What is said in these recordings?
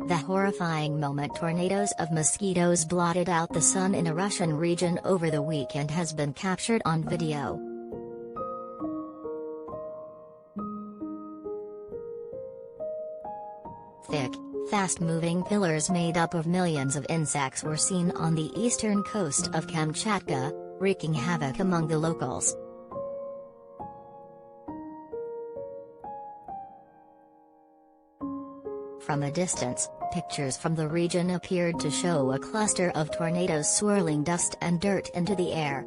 The horrifying moment tornadoes of mosquitoes blotted out the sun in a Russian region over the weekend has been captured on video. Thick, fast-moving pillars made up of millions of insects were seen on the eastern coast of Kamchatka, wreaking havoc among the locals. From a distance, pictures from the region appeared to show a cluster of tornadoes swirling dust and dirt into the air.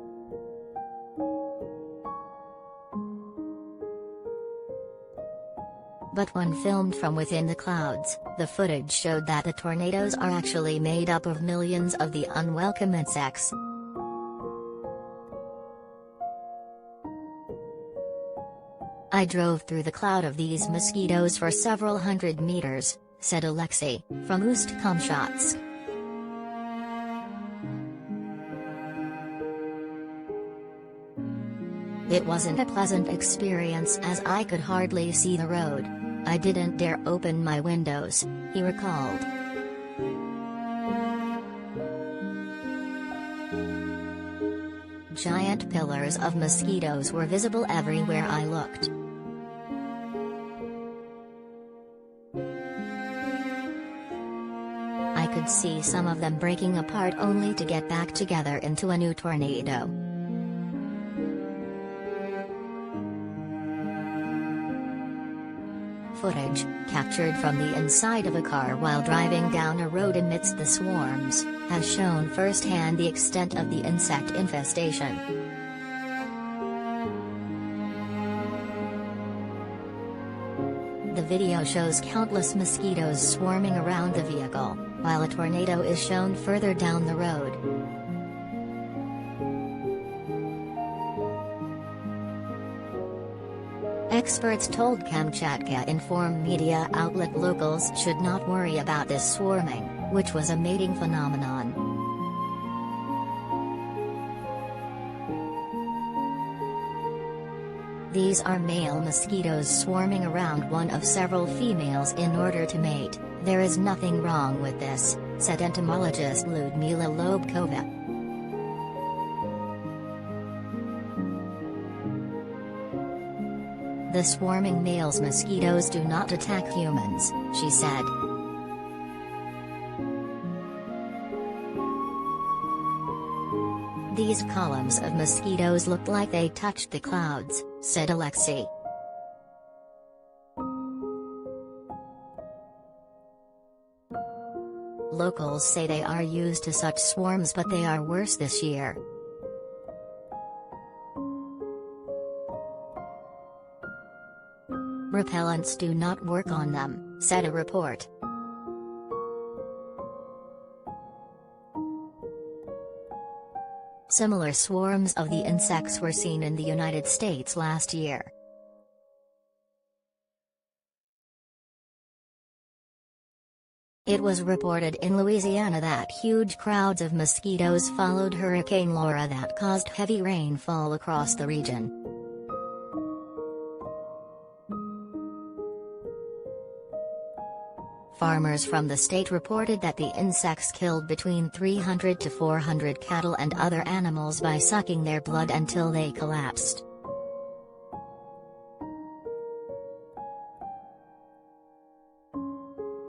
But when filmed from within the clouds, the footage showed that the tornadoes are actually made up of millions of the unwelcome insects. "I drove through the cloud of these mosquitoes for several hundred meters," said Alexei, from Kamchatka. "It wasn't a pleasant experience as I could hardly see the road. I didn't dare open my windows," he recalled. Giant pillars of mosquitoes were visible everywhere I looked. I could see some of them breaking apart only to get back together into a new tornado. Footage, captured from the inside of a car while driving down a road amidst the swarms, has shown firsthand the extent of the insect infestation. The video shows countless mosquitoes swarming around the vehicle, while a tornado is shown further down the road. Experts told Kamchatka Inform media outlet locals should not worry about this swarming, which was a mating phenomenon. "These are male mosquitoes swarming around one of several females in order to mate. There is nothing wrong with this," said entomologist Lyudmila Lobkova. "The swarming male's mosquitoes do not attack humans," she said. "These columns of mosquitoes looked like they touched the clouds," said Alexei. Locals say they are used to such swarms, but they are worse this year. "Repellents do not work on them," said a report. Similar swarms of the insects were seen in the United States last year. It was reported in Louisiana that huge crowds of mosquitoes followed Hurricane Laura that caused heavy rainfall across the region. Farmers from the state reported that the insects killed between 300 to 400 cattle and other animals by sucking their blood until they collapsed.